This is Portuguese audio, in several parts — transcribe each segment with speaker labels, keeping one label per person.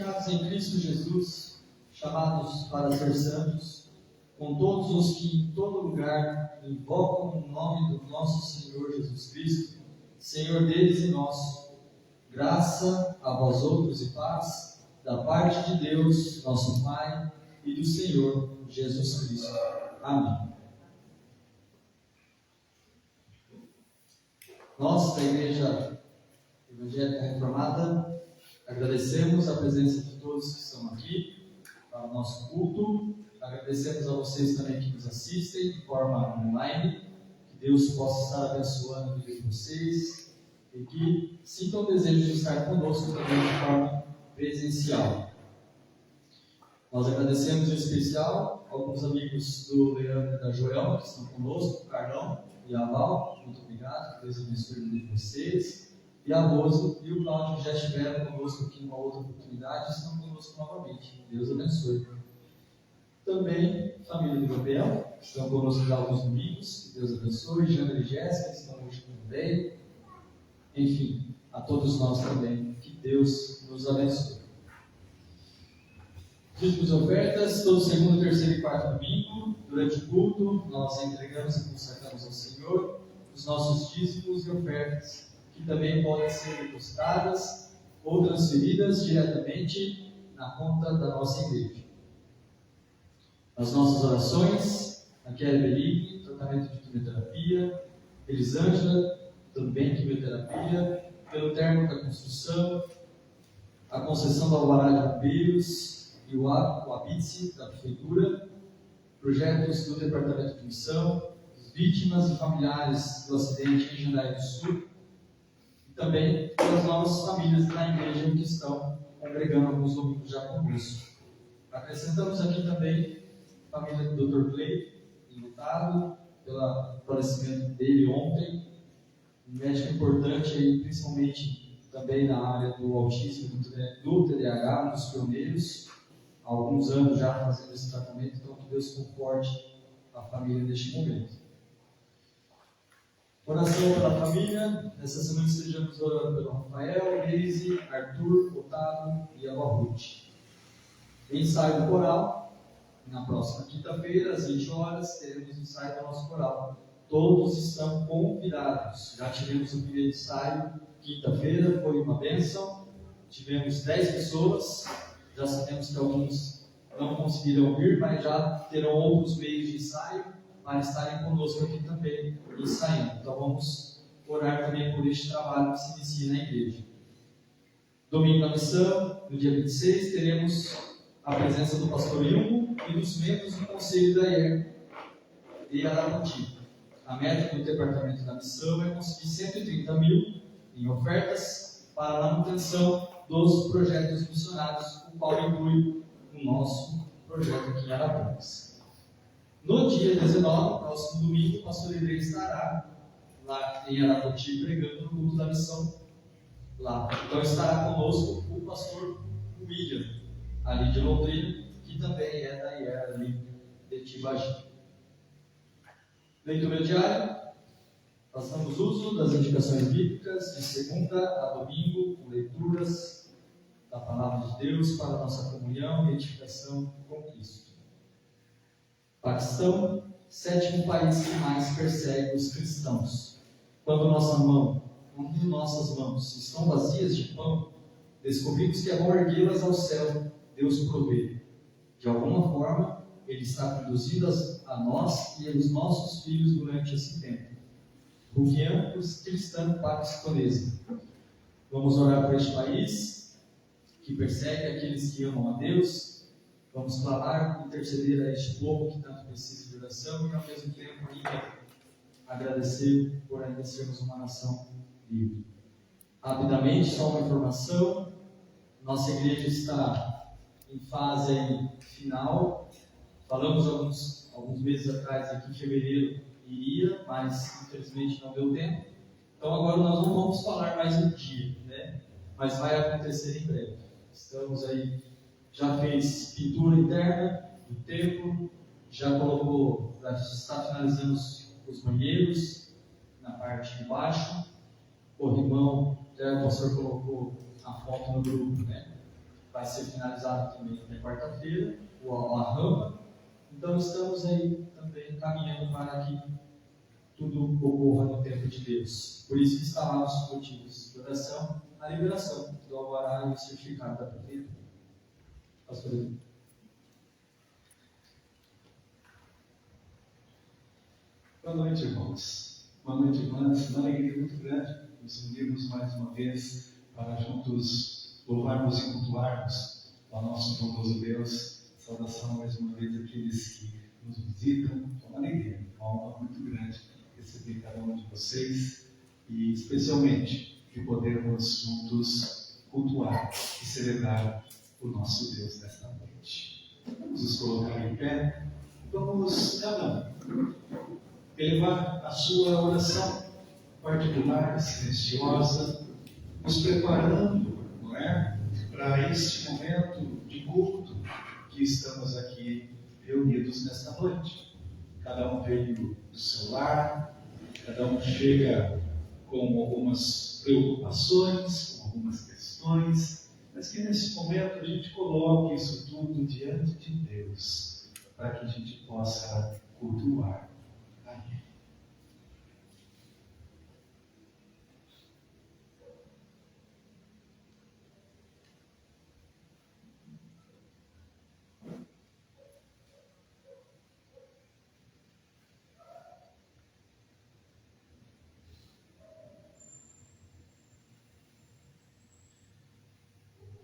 Speaker 1: santificados em Cristo Jesus, chamados para ser santos, com todos os que em todo lugar invocam o nome do nosso Senhor Jesus Cristo, Senhor deles e nosso, graça a vós outros e paz, da parte de Deus, nosso Pai, e do Senhor Jesus Cristo. Amém. Nós, da Igreja Evangélica Reformada, agradecemos a presença de todos que estão aqui para o nosso culto. Agradecemos a vocês também que nos assistem de forma online. Que Deus possa estar abençoando a vida de vocês e que sintam o desejo de estar conosco também de forma presencial. Nós agradecemos em especial alguns amigos do Leandro e da Joelma que estão conosco, o Carlão e a Val. Muito obrigado, que Deus abençoe a vida de vocês. E a Rose e o Cláudio que já estiveram conosco aqui em uma outra oportunidade, estão conosco novamente. Deus abençoe. Também, família do Gabriel, estão conosco já alguns domingos. Que Deus abençoe. Jana e Jéssica estão hoje também. Enfim, a todos nós também, que Deus nos abençoe. Dízimos e ofertas, todo segundo, terceiro e quarto domingo, durante o culto, nós entregamos e consagramos ao Senhor os nossos dízimos e ofertas, que também podem ser depositadas ou transferidas diretamente na conta da nossa igreja. Nas nossas orações, a Kelly Beligne, tratamento de quimioterapia, Elisângela, também quimioterapia, pelo término da construção, a concessão do alvará de bombeiros e o ABITSE da Prefeitura, projetos do Departamento de Missão, vítimas e familiares do acidente em Jandaia do Sul, e também pelas novas famílias da igreja que estão congregando alguns domingos já conosco. Acrescentamos aqui também a família do Dr. Clay, enlutado pelo falecimento dele ontem, um médico importante aí, principalmente também na área do autismo do TDAH, um dos pioneiros, há alguns anos já fazendo esse tratamento, então que Deus conforte a família neste momento. Oração pela família, nessa semana estejamos orando pelo Rafael, Reise, Arthur, Otávio e a Ruth. Ensaio do coral, na próxima quinta-feira, às 20 horas, teremos ensaio do nosso coral. Todos estão convidados. Já tivemos o primeiro ensaio, quinta-feira, foi uma bênção. Tivemos 10 pessoas, já sabemos que alguns não conseguiram vir, mas já terão outros meios de ensaio para estarem conosco aqui também, ensaiando. Então vamos orar também por este trabalho que se inicia na igreja. Domingo da missão, no dia 26, teremos a presença do pastor Ilmo e dos membros do conselho da IER e Arapoti. A meta do departamento da missão é conseguir 130 mil em ofertas para a manutenção dos projetos missionários, o qual inclui o nosso projeto aqui em Arapongas. No dia 19, próximo domingo, o pastor André estará lá em Arapoti pregando no culto da missão lá. Então estará conosco o pastor William, ali de Londrina, que também é da IER ali de Tibagi. Leitura diária. Façamos uso das indicações bíblicas de segunda a domingo, com leituras da Palavra de Deus para a nossa comunhão e edificação com Cristo. Paquistão, 7º país que mais persegue os cristãos. Quando nossas mãos estão vazias de pão, descobrimos que é bom erguê-las ao céu, Deus provê. De alguma forma, Ele está conduzindo a nós e aos nossos filhos durante esse tempo. Ruquian cristã paquistanesa. Vamos orar por este país que persegue aqueles que amam a Deus. Vamos clamar e interceder a este povo que tanto precisa de oração e ao mesmo tempo ainda agradecer por ainda sermos uma nação livre. Rapidamente, só uma informação: nossa igreja está em fase final. Falamos alguns meses atrás aqui em fevereiro iria, mas infelizmente não deu tempo. Então agora nós não vamos falar mais um dia, né? Mas vai acontecer em breve. Estamos aí, já fez pintura interna do templo, já está finalizando os banheiros na parte de baixo. O irmão, o pastor colocou a foto no grupo, né? vai ser finalizado também até quarta-feira, a rampa. Então estamos aí também caminhando para que tudo ocorra no tempo de Deus. Por isso que está lá os motivos de oração, a liberação do alvará e o certificado da prefeitura. Pastor Edu.
Speaker 2: Boa noite, irmãos. Boa noite, irmãs. Uma alegria muito grande nos unirmos mais uma vez para juntos louvarmos e cultuarmos ao nosso bondoso Deus. Saudação mais uma vez àqueles que nos visitam. É uma alegria, uma honra muito grande receber cada um de vocês e especialmente de podermos juntos cultuar e celebrar o nosso Deus nesta noite. Vamos nos colocar em pé. Vamos, cada um, elevar a sua oração particular, silenciosa, nos preparando, não é, para este momento de culto que estamos aqui reunidos nesta noite. Cada um veio do seu lar, cada um chega com algumas preocupações, com algumas questões, mas que nesse momento a gente coloque isso tudo diante de Deus, para que a gente possa cultuar a Ele.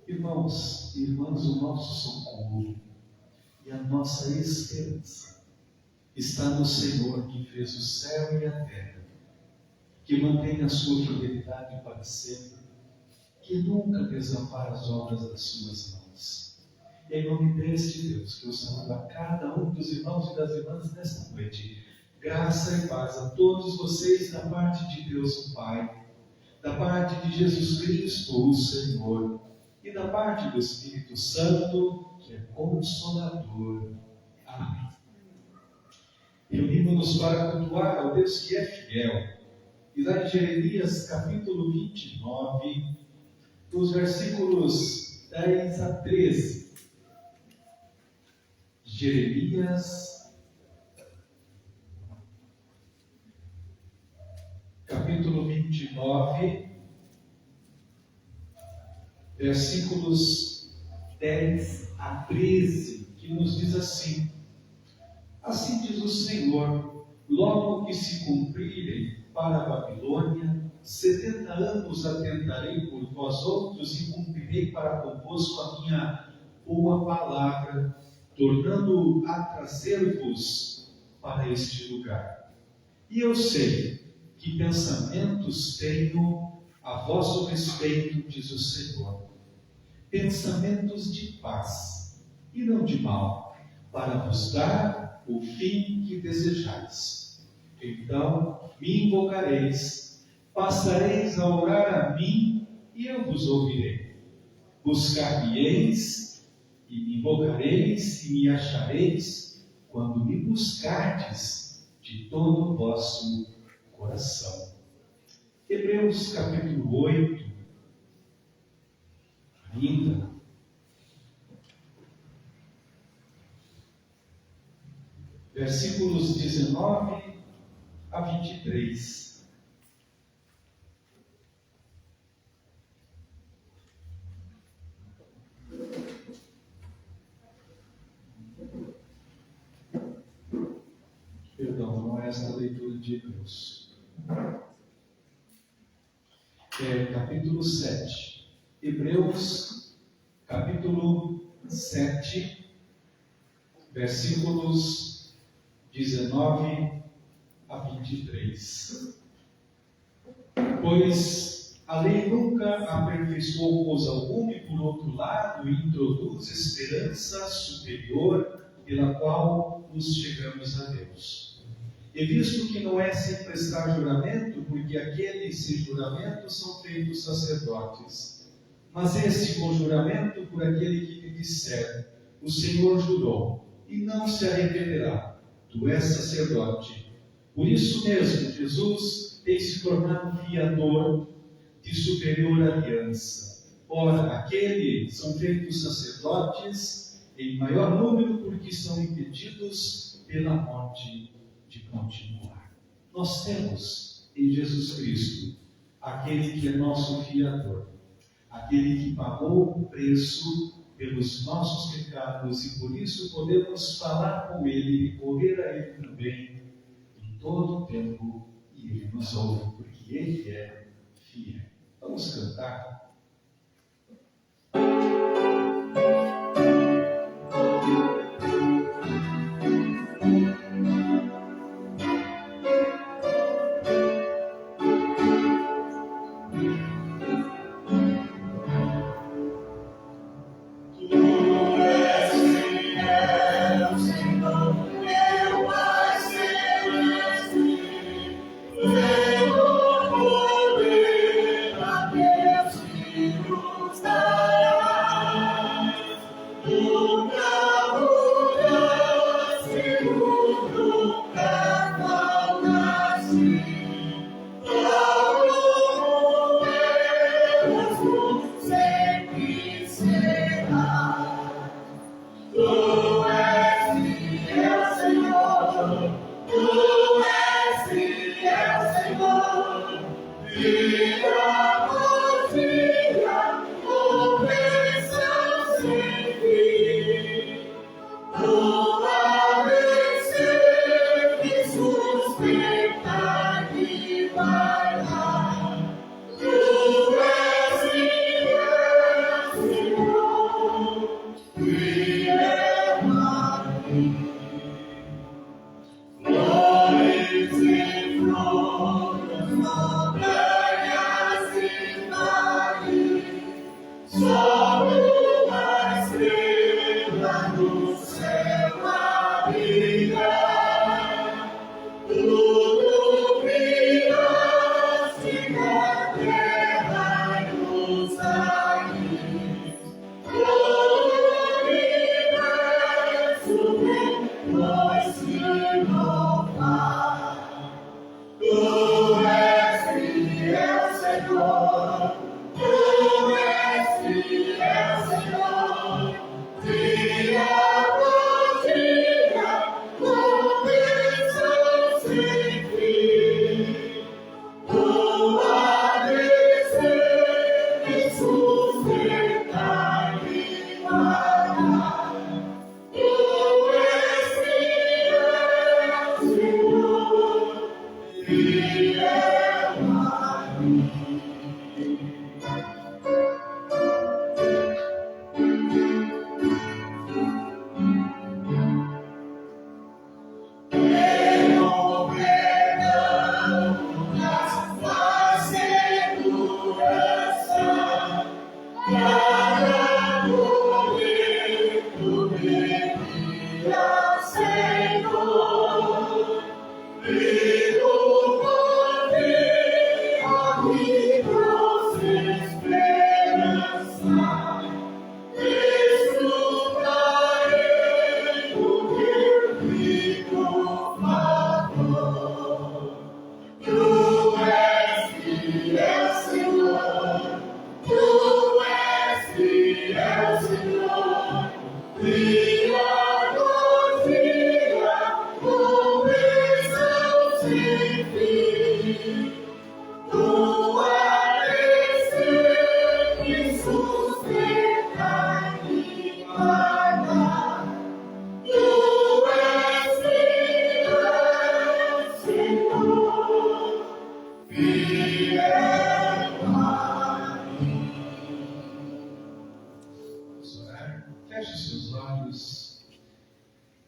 Speaker 2: Irmãos e irmãs, o nosso socorro e a nossa esperança está no Senhor que fez o céu e a terra, que mantém a sua fidelidade para sempre, que nunca desampara as obras das suas mãos. E em nome deste Deus, que eu saúdo a cada um dos irmãos e das irmãs nesta noite, graça e paz a todos vocês da parte de Deus o Pai, da parte de Jesus Cristo, o Senhor, e da parte do Espírito Santo, que é Consolador. Amém. Reunimos-nos para cultuar ao Deus que é fiel. E lá em Jeremias, capítulo 29, dos versículos 10 a 13. Jeremias, capítulo 29, versículos 10 a 13, que nos diz assim: assim diz o Senhor, logo que se cumprirem para a Babilônia 70 anos atentarei por vós outros e cumprirei para convosco a minha boa palavra, tornando a trazer-vos para este lugar. E eu sei que pensamentos tenho a vosso respeito, diz o Senhor, pensamentos de paz e não de mal, para vos dar o fim que desejais. Então me invocareis, passareis a orar a mim e eu vos ouvirei. Buscar-me-eis e me invocareis e me achareis quando me buscardes de todo o vosso coração. Hebreus capítulo 8, ainda, versículos 19 a 23. Perdão, não é esta leitura de Hebreus. Capítulo 7. Hebreus, capítulo 7, versículos 19 a 23. Pois a lei nunca aperfeiçoou coisa alguma e, por outro lado, introduz esperança superior pela qual nos chegamos a Deus. E visto que não é sem prestar juramento, porque aqueles sem juramento são feitos sacerdotes, mas este com juramento por aquele que lhe disser, o Senhor jurou, e não se arrependerá, tu és sacerdote. Por isso mesmo, Jesus tem se tornado fiador de superior aliança, Ora, aqueles são feitos sacerdotes em maior número porque são impedidos pela morte de continuar. Nós temos em Jesus Cristo aquele que é nosso fiador, aquele que pagou o preço pelos nossos pecados e por isso podemos falar com Ele, recorrer a Ele também em todo o tempo e Ele nos ouve, porque Ele é fiel. Vamos cantar.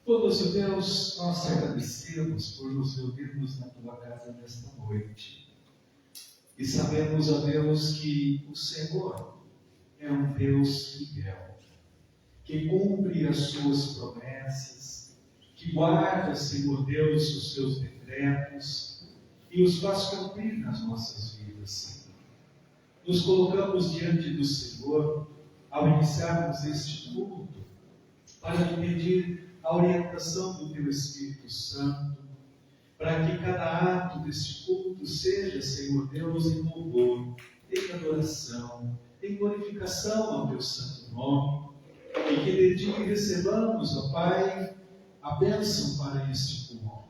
Speaker 2: Bondoso Deus, nós te agradecemos por nos reunirmos na tua casa nesta noite. E sabemos, ó Deus, que o Senhor é um Deus fiel, que cumpre as suas promessas, que guarda, Senhor Deus, os seus decretos e os faz cumprir nas nossas vidas, Senhor. Nos colocamos diante do Senhor ao iniciarmos este culto para te pedir a orientação do Teu Espírito Santo, para que cada ato deste culto seja, Senhor Deus, em louvor, em adoração, em glorificação glorificação ao teu santo nome, e que de ti recebamos, ó Pai, a bênção para este povo.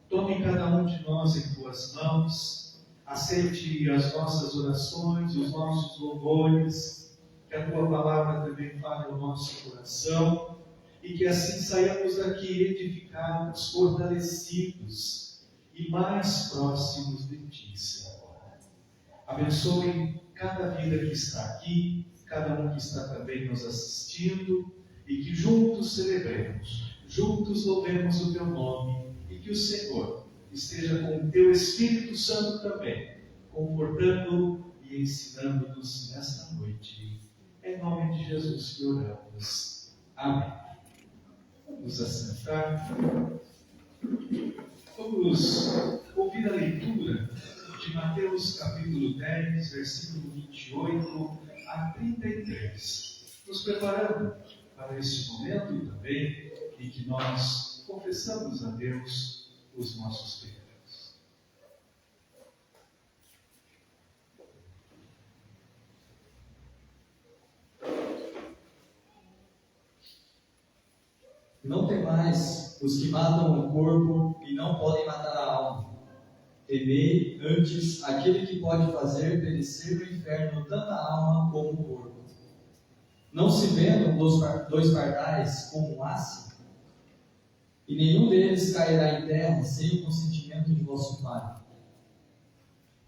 Speaker 2: Tome cada um de nós em tuas mãos, aceite as nossas orações, os nossos louvores, que a tua palavra também fale ao nosso coração, e que assim saiamos daqui edificados, fortalecidos e mais próximos de ti, Senhor. Abençoe cada vida que está aqui, cada um que está também nos assistindo, e que juntos celebremos, juntos louvemos o teu nome, e que o Senhor esteja com o teu Espírito Santo também, confortando e ensinando-nos nesta noite. Em nome de Jesus que oramos. Amém. Vamos assentar. Vamos ouvir a leitura de Mateus capítulo 10, versículo 28 a 33. Nos preparando para este momento também em que nós confessamos a Deus os nossos pecados.
Speaker 1: Não temais os que matam o corpo e não podem matar a alma. Temei antes aquele que pode fazer perecer no inferno tanto a alma como o corpo. Não se vendam dois pardais como um haste? E nenhum deles cairá em terra sem o consentimento de vosso Pai.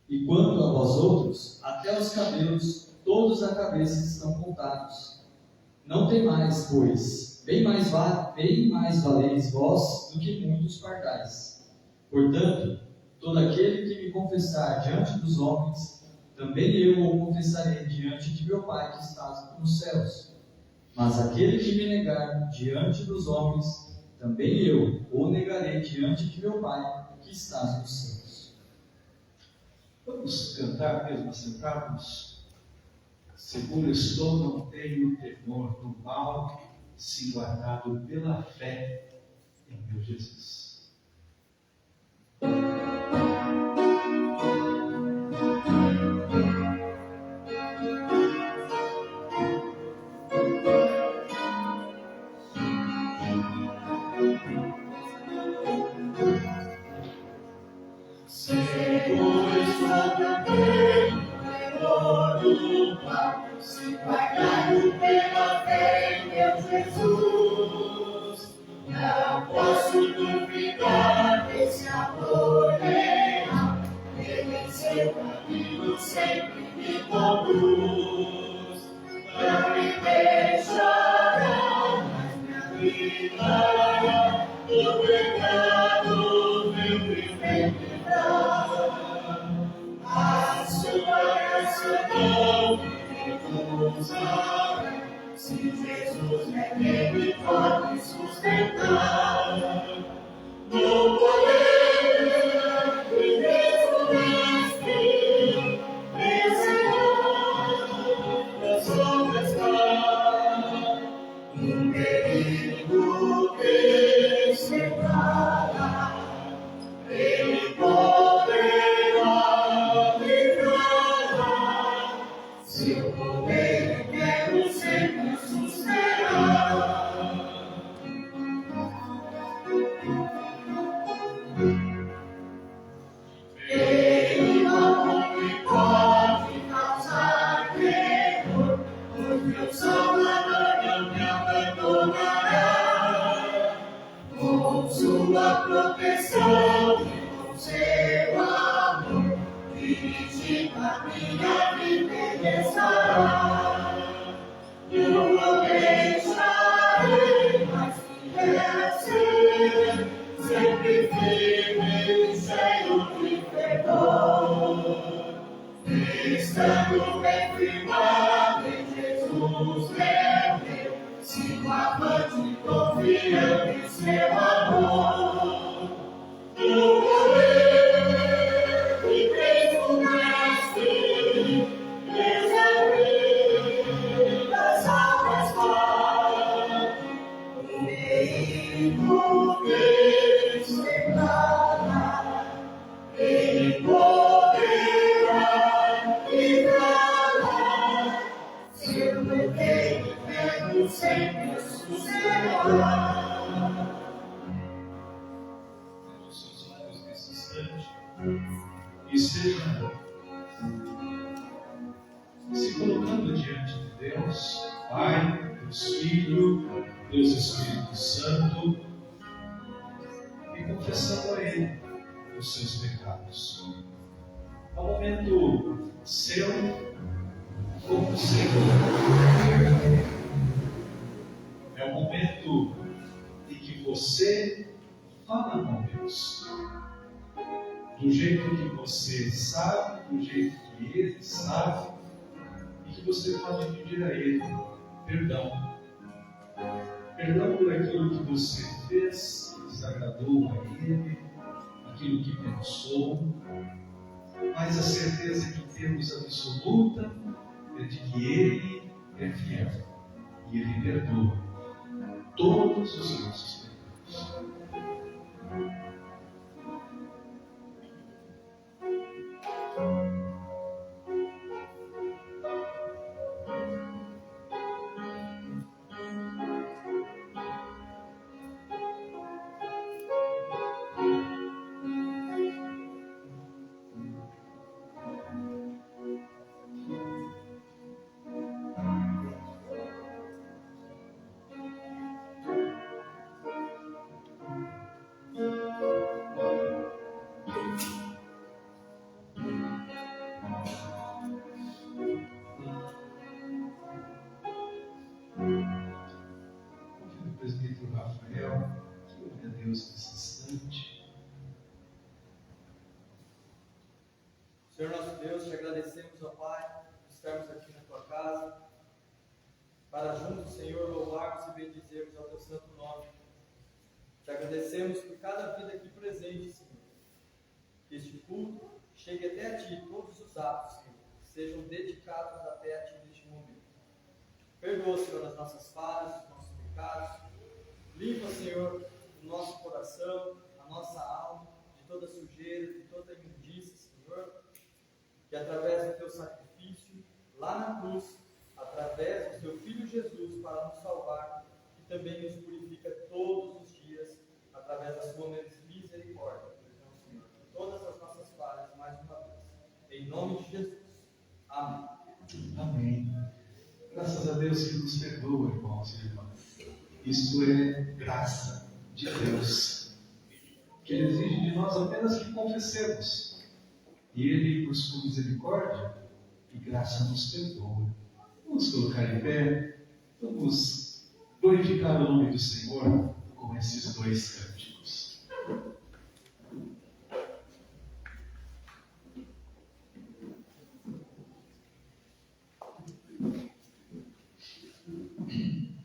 Speaker 1: E quanto a vós outros, até os cabelos, todos a cabeça estão contados. Não temais, pois, bem mais valeis vós do que muitos pardais. Portanto, todo aquele que me confessar diante dos homens, também eu o confessarei diante de meu Pai que está nos céus. Mas aquele que me negar diante dos homens, também eu o negarei diante de meu Pai que está nos céus.
Speaker 2: Vamos cantar mesmo assentados? Seguro estou, não tenho temor do mal, se guardado pela fé em meu Jesus.
Speaker 3: Se guardado pela fé em meu Jesus, não posso duvidar desse amor real. Ele em seu caminho sempre me conduz. Não me deixará, mas me abrigará do pecado, meu viver livrar. A sua graça não me recusará, se Jesus me pode sustentar. No poder de Deus mestre, vencedor das obras está. No perigo que separa, Ele poderá livrar. Se eu correr, quero sempre sustentar. Ele não me pode causar terror, pois meu Salvador não me abandonará. Com sua proteção e com seu amor, dirigindo a minha vida ele estará. Não o deixarei, mas fiel ser, sempre firme e cheio de perdão. Estando bem firmado em Jesus meu Deus, sigo avante confiando em seu amor. No poder de Cristo Mestre, Deus das almas vai. O perigo que separa, Ele poderá livrar. Se
Speaker 2: os seus olhos nesse instante e esteja se colocando diante de Deus, Pai, Deus Filho, Deus Espírito Santo, e confessando a Ele os seus pecados. É um momento seu como Senhor. É um momento em que você fala com Deus. Do jeito que você sabe, do jeito que Ele sabe, e que você pode pedir a Ele perdão. Perdão por aquilo que você fez, que desagradou a Ele, aquilo que pensou, mas a certeza que temos absoluta é de que Ele é fiel e Ele perdoa todos os nossos pecados.
Speaker 1: Senhor nosso Deus, te agradecemos, ó Pai, por estarmos aqui na tua casa, para juntos, Senhor, louvarmos e bendizermos ao teu santo nome. Te agradecemos por cada vida aqui presente, Senhor. Que este culto chegue até a Ti, todos os atos, Senhor, sejam dedicados até a Ti neste momento. Perdoa, Senhor, as nossas falhas, os nossos pecados. Limpa, Senhor, o nosso coração, a nossa alma, de toda sujeira, de toda imundícia, Senhor. Que através do teu sacrifício, lá na cruz, através do teu Filho Jesus, para nos salvar, que também nos purifica todos os dias, através da sua misericórdia. Então, Senhor, todas as nossas falhas, mais uma vez. Em nome de Jesus. Amém.
Speaker 2: Amém. Graças a Deus que nos perdoa, irmãos e irmãs. Isto é graça de Deus, que Ele exige de nós apenas que confessemos. E Ele, por sua misericórdia e graça, nos perdoa. Vamos colocar em pé, vamos glorificar o nome do Senhor com esses dois cânticos.
Speaker 3: Amém.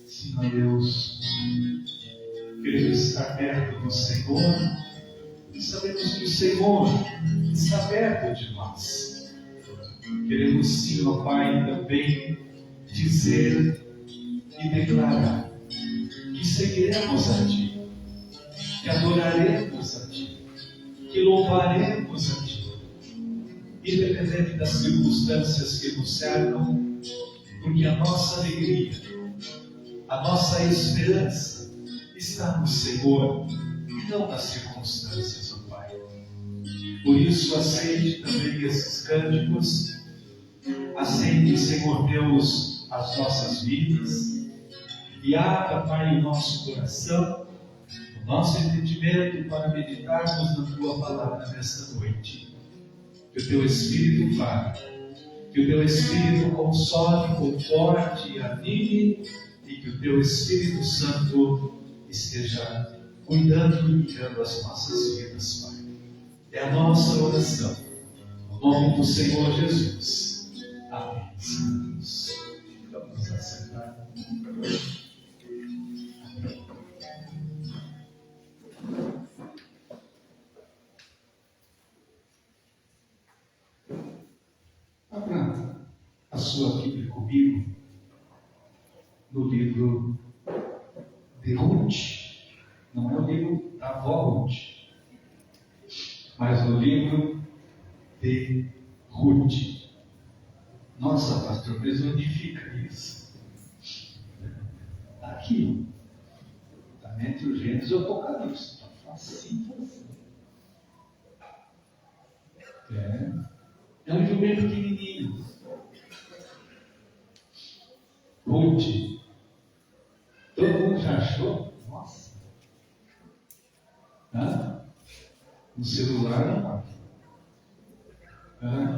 Speaker 2: Senhor Deus, queremos estar perto do Senhor e sabemos que o Senhor está perto de nós. queremos sim, ó Pai, também dizer e declarar que seguiremos a Ti, que adoraremos a Ti, que louvaremos a Ti, independente das circunstâncias que nos cercam, porque a nossa alegria, a nossa esperança está no Senhor e não nas circunstâncias, ó Pai. Por isso, aceite também esses cânticos, aceite, Senhor Deus, as nossas vidas e abra, Pai, o nosso coração, o nosso entendimento para meditarmos na Tua palavra nesta noite. Que o Teu Espírito fale, que o Teu Espírito console, conforte e anime, e que o Teu Espírito Santo esteja cuidando e guiando as nossas vidas, Pai. É a nossa oração, no nome do Senhor Jesus. Amém. Vamos nos assentar. Abra a sua Bíblia comigo no livro de Ruth. Não é o livro da avó Ruth, mas no livro de Ruth. Nossa, pastor, mas onde fica isso? Está aqui. Está entre o Gênesis e o Apocalipse. Está facinho. É um livro bem pequenininho. Ruth. Todo mundo já achou? Nossa. No celular não.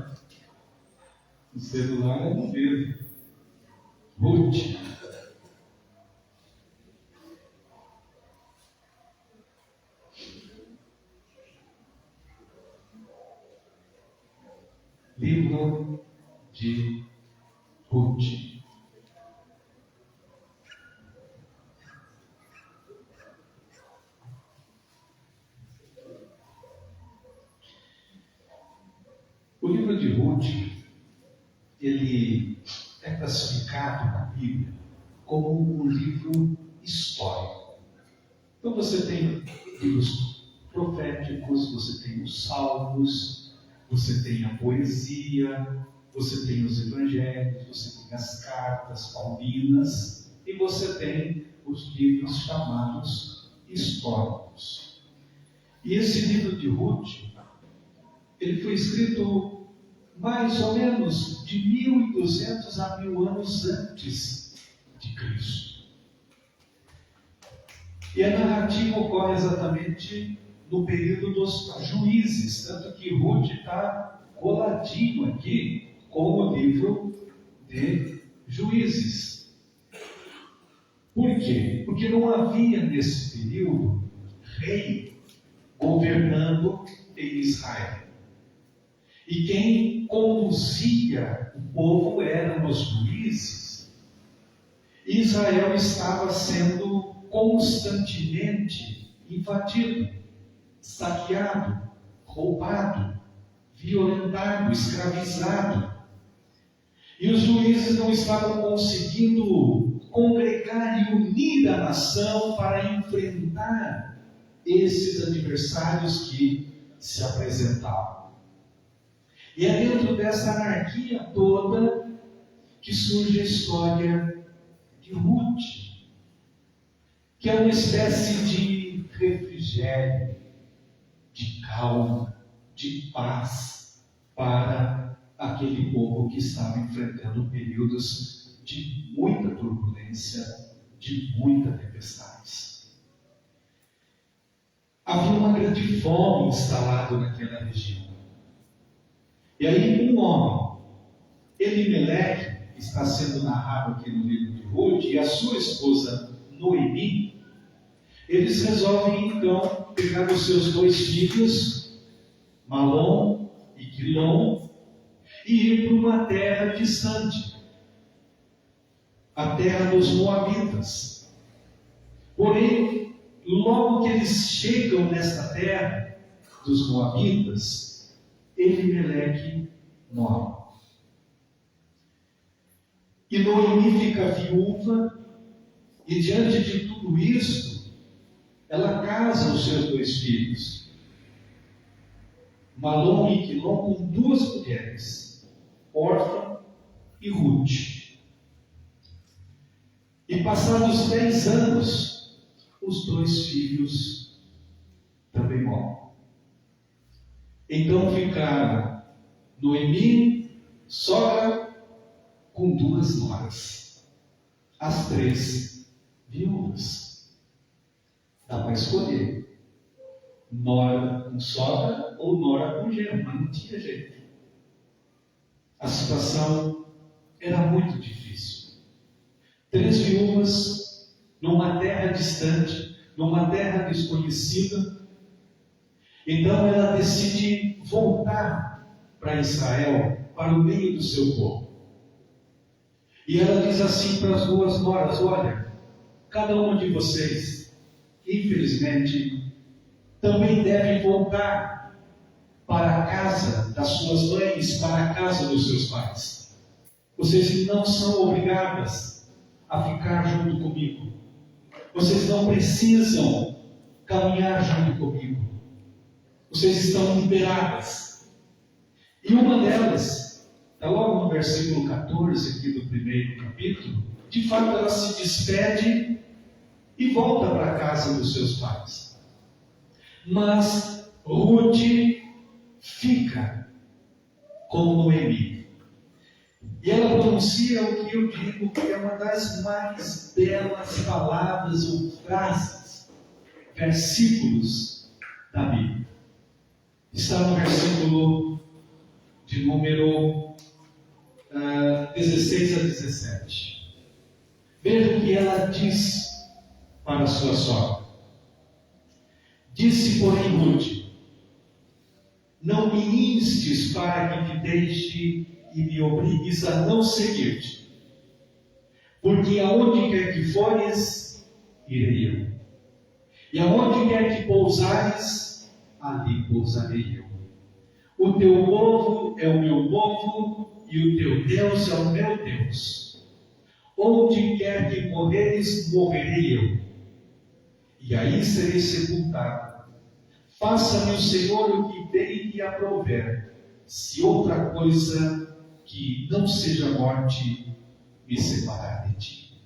Speaker 2: No celular é no dedo. Ruth. Livro de Ruth. O livro de Ruth, ele é classificado na Bíblia como um livro histórico. Então você tem livros proféticos, você tem os salmos, você tem a poesia, você tem os evangelhos, você tem as cartas paulinas e você tem os livros chamados históricos. E esse livro de Ruth, ele foi escrito mais ou menos de 1.200 a 1.000 anos antes de Cristo. E a narrativa ocorre exatamente no período dos juízes, tanto que Ruth está coladinho aqui com o livro de Juízes. Por quê? Porque não havia nesse período rei governando em Israel. E quem conduzia o povo eram os juízes. Israel estava sendo constantemente invadido, saqueado, roubado, violentado, escravizado. E os juízes não estavam conseguindo congregar e unir a nação para enfrentar esses adversários que se apresentavam. E é dentro dessa anarquia toda que surge a história de Ruth, que é uma espécie de refrigério, de calma, de paz para aquele povo que estava enfrentando períodos de muita turbulência, de muita tempestade. Havia uma grande fome instalada naquela região. E aí um homem, Elimeleque, está sendo narrado aqui no livro de Ruth, e a sua esposa Noemi, eles resolvem então pegar os seus 2 filhos, Malom e Quilom, e ir para uma terra distante, a terra dos Moabitas. Porém, logo que eles chegam nesta terra dos Moabitas, Elimeleque morre. E Noemi fica viúva, e diante de tudo isso, ela casa os seus 2 filhos, Malom e Quilom, com 2 mulheres, Orfa e Ruth. E passados 10 anos, os 2 filhos também morrem. Então ficaram Noemi, sogra, com 2 noras, as 3 viúvas. Dá para escolher nora com sogra ou nora com genro, mas não tinha jeito. A situação era muito difícil. 3 viúvas numa terra distante, numa terra desconhecida. Então ela decide voltar para Israel, para o meio do seu povo. E ela diz assim para as 2 noras: olha, cada uma de vocês, infelizmente, também deve voltar para a casa das suas mães, para a casa dos seus pais. Vocês não são obrigadas a ficar junto comigo. Vocês não precisam caminhar junto comigo. Vocês estão liberadas. E uma delas, está logo no versículo 14 aqui do primeiro capítulo, de fato ela se despede e volta para a casa dos seus pais. Mas Ruth fica com Noemi. E ela pronuncia o que eu digo que é uma das mais belas palavras ou frases, versículos da Bíblia. Está no versículo de número 16 a 17. Veja o que ela diz para a sua sogra. Disse, porém, Ruth: não me instes para que te deixe e me obrigues a não seguir-te, porque aonde quer que fores, irei eu, e aonde quer que pousares, ali pousarei eu. O teu povo é o meu povo, e o teu Deus é o meu Deus. Onde quer que morreres, morrerei eu, e aí serei sepultado. Faça-me o Senhor o que bem lhe aprouver, se outra coisa que não seja morte me separar de ti.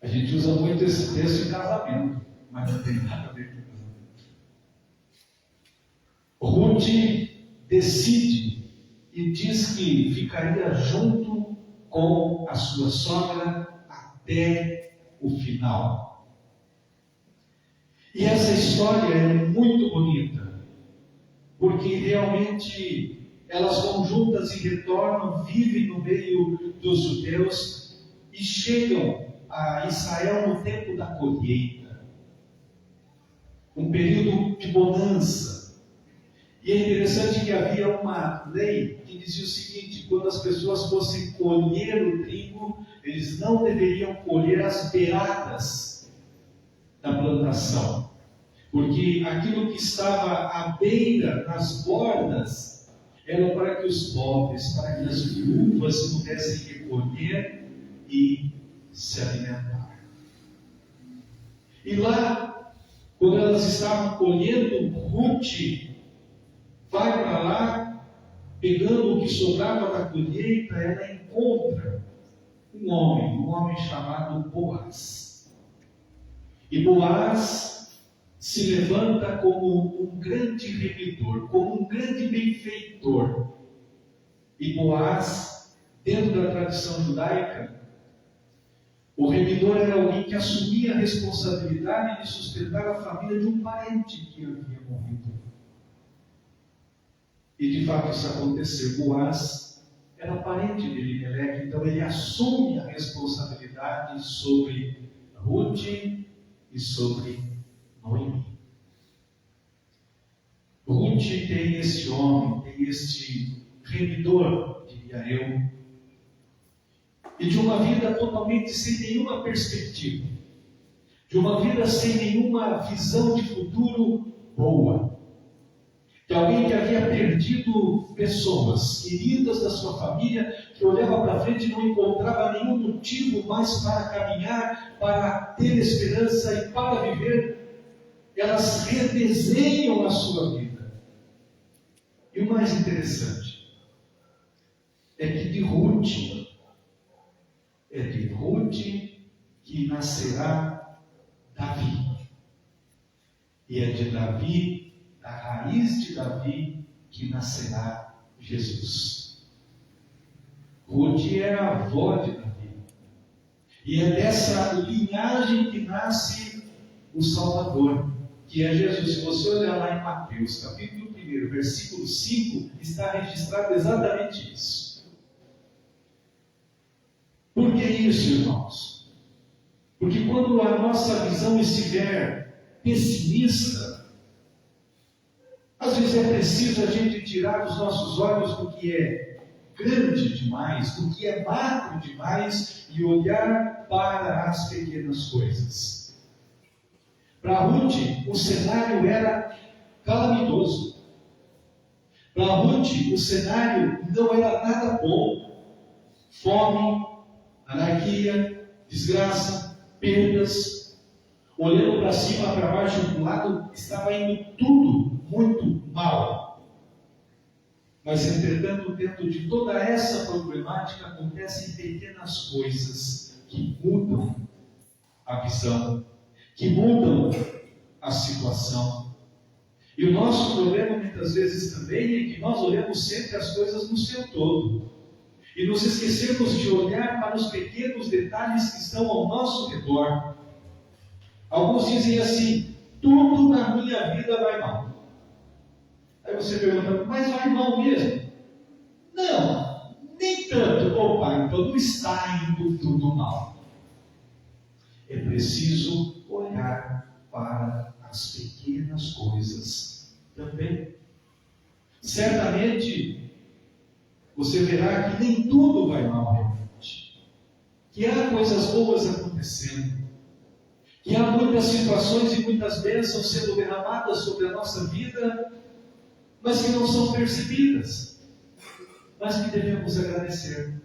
Speaker 2: A gente usa muito esse texto em casamento, mas não tem nada a ver com casamento. Ruth decide e diz que ficaria junto com a sua sogra até o final. E essa história é muito bonita, porque realmente elas vão juntas e retornam, vivem no meio dos judeus e chegam a Israel no tempo da colheita, um período de bonança. E é interessante que havia uma lei que dizia o seguinte: quando as pessoas fossem colher o trigo, eles não deveriam colher as beiradas da plantação, porque aquilo que estava à beira, nas bordas, era para que os pobres, para que as viúvas pudessem recolher e se alimentar. E lá, quando elas estavam colhendo, Ruth vai para lá, pegando o que sobrava da colheita, ela encontra um homem chamado Boaz. E Boaz se levanta como um grande remidor, como um grande benfeitor. E Boaz, dentro da tradição judaica, o remidor era alguém que assumia a responsabilidade de sustentar a família de um parente que havia morrido. E de fato isso aconteceu. Boaz era parente de Elimeleque, então ele assume a responsabilidade sobre Ruth e sobre Noemi. Ruth tem este homem, tem este remidor, diria eu, e de uma vida totalmente sem nenhuma perspectiva, de uma vida sem nenhuma visão de futuro boa. de alguém que havia perdido pessoas queridas da sua família, que olhava para frente e não encontrava nenhum motivo mais para caminhar, para ter esperança e para viver. Elas redesenham a sua vida. E o mais interessante é que de Ruth que nascerá Davi. E é de Davi, da raiz de Davi, que nascerá Jesus. Ruth é a avó de Davi. E é dessa linhagem que nasce o Salvador, que é Jesus. Se você olhar lá em Mateus, capítulo 1, versículo 5, está registrado exatamente isso. Por que isso, irmãos? Porque quando a nossa visão estiver pessimista, às vezes é preciso a gente tirar dos nossos olhos do que é grande demais, do que é macro demais, e olhar para as pequenas coisas. Para Ruth, o cenário era calamitoso. Para Ruth, o cenário não era nada bom. Fome, anarquia, desgraça, perdas. Olhando para cima, para baixo, para um lado, estava indo tudo muito mal. Mas, entretanto, dentro de toda essa problemática, acontecem pequenas coisas que mudam a visão, que mudam a situação. E o nosso problema, muitas vezes, também é que nós olhamos sempre as coisas no seu todo. E nos esquecemos de olhar para os pequenos detalhes que estão ao nosso redor. Alguns dizem assim: tudo na minha vida vai mal. Aí você pergunta: mas vai mal mesmo? Não, nem tanto. Opa, então não está indo tudo mal. É preciso olhar para as pequenas coisas também. Certamente você verá que nem tudo vai mal realmente. Que há coisas boas acontecendo. Que há muitas situações e muitas bênçãos sendo derramadas sobre a nossa vida, mas que não são percebidas, mas que devemos agradecer,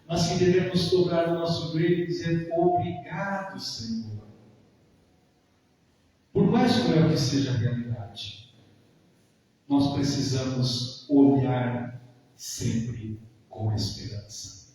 Speaker 2: mas que devemos dobrar o nosso joelho e dizer: obrigado, Senhor. Por mais cruel que seja a realidade, nós precisamos olhar sempre com esperança.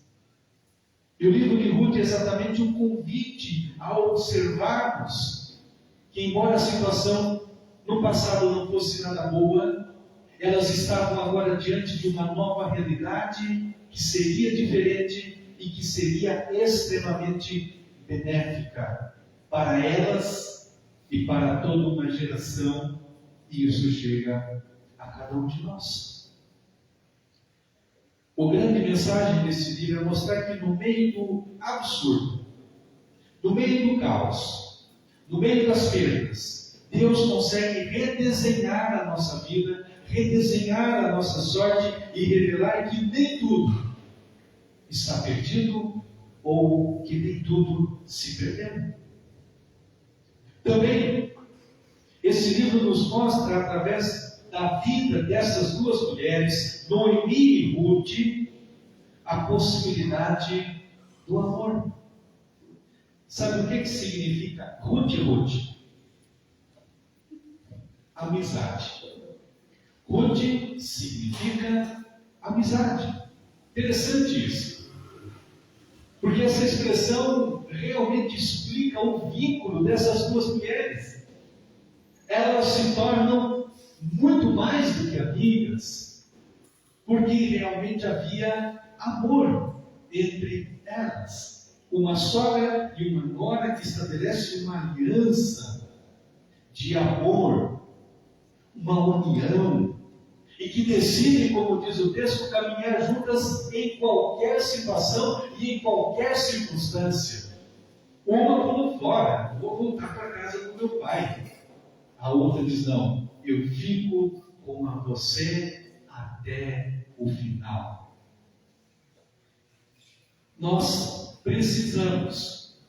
Speaker 2: E o livro de Ruth é exatamente um convite a observarmos que, embora a situação no passado não fosse nada boa, elas estavam agora diante de uma nova realidade que seria diferente e que seria extremamente benéfica para elas e para toda uma geração, e isso chega a cada um de nós. A grande mensagem desse livro é mostrar que no meio do absurdo, no meio do caos, no meio das perdas, Deus consegue redesenhar a nossa vida, redesenhar a nossa sorte e revelar que nem tudo está perdido ou que nem tudo se perdeu. Também, esse livro nos mostra, através da vida dessas duas mulheres, Noemi e Ruth, a possibilidade do amor. Sabe o que significa Ruth? Amizade. Ruth significa amizade. Interessante isso. Porque essa expressão realmente explica o vínculo dessas duas mulheres. Elas se tornam muito mais do que amigas, porque realmente havia amor entre elas. Uma sogra e uma nora que estabelece uma aliança de amor, uma união, e que decidem, como diz o texto, caminhar juntas em qualquer situação e em qualquer circunstância. Uma pulou fora: vou voltar para casa do meu pai. A outra diz: não, eu fico com você até o final. Nós precisamos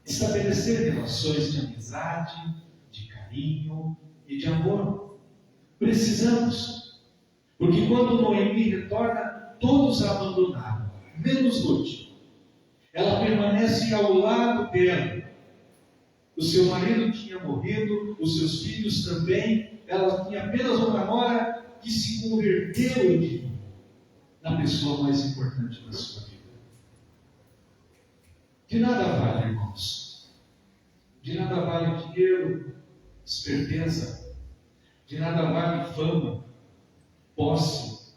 Speaker 2: estabelecer relações de amizade, de carinho e de amor. Precisamos. Porque quando Noemi retorna, todos a abandonaram, menos Ruth. Ela permanece ao lado dela. O seu marido tinha morrido, os seus filhos também. Ela tinha apenas uma nora que se converteu na pessoa mais importante da sua vida. De nada vale, irmãos. De nada vale dinheiro, esperteza. De nada vale fama, posse,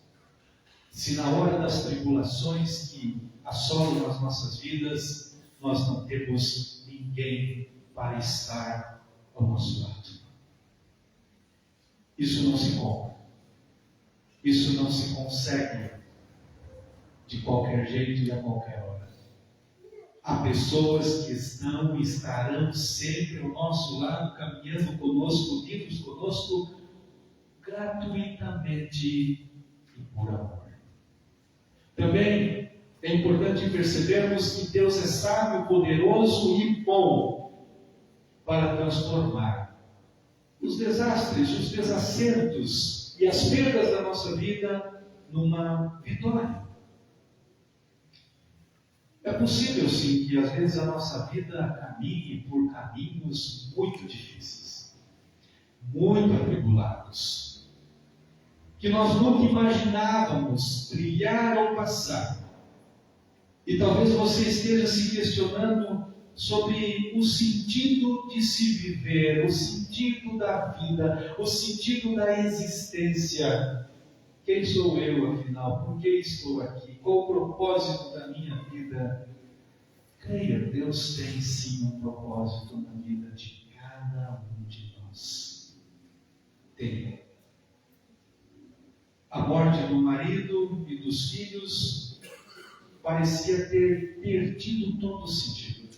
Speaker 2: se na hora das tribulações que assolam as nossas vidas, nós não temos ninguém para estar ao nosso lado. Isso não se compra. Isso não se consegue de qualquer jeito e a qualquer hora. Há pessoas que estão e estarão sempre ao nosso lado, caminhando conosco, unidos conosco, gratuitamente e por amor. Também é importante percebermos que Deus é sábio, poderoso e bom para transformar os desastres, os desacertos e as perdas da nossa vida numa vitória. É possível sim que às vezes a nossa vida caminhe por caminhos muito difíceis, muito atribulados, que nós nunca imaginávamos trilhar ou passar. E talvez você esteja se questionando sobre o sentido de se viver, o sentido da vida, o sentido da existência. Quem sou eu, afinal? Por que estou aqui? Qual o propósito da minha vida? Creia, Deus tem sim um propósito na vida de cada um de nós. Tem. A morte do marido e dos filhos parecia ter perdido todo o sentido.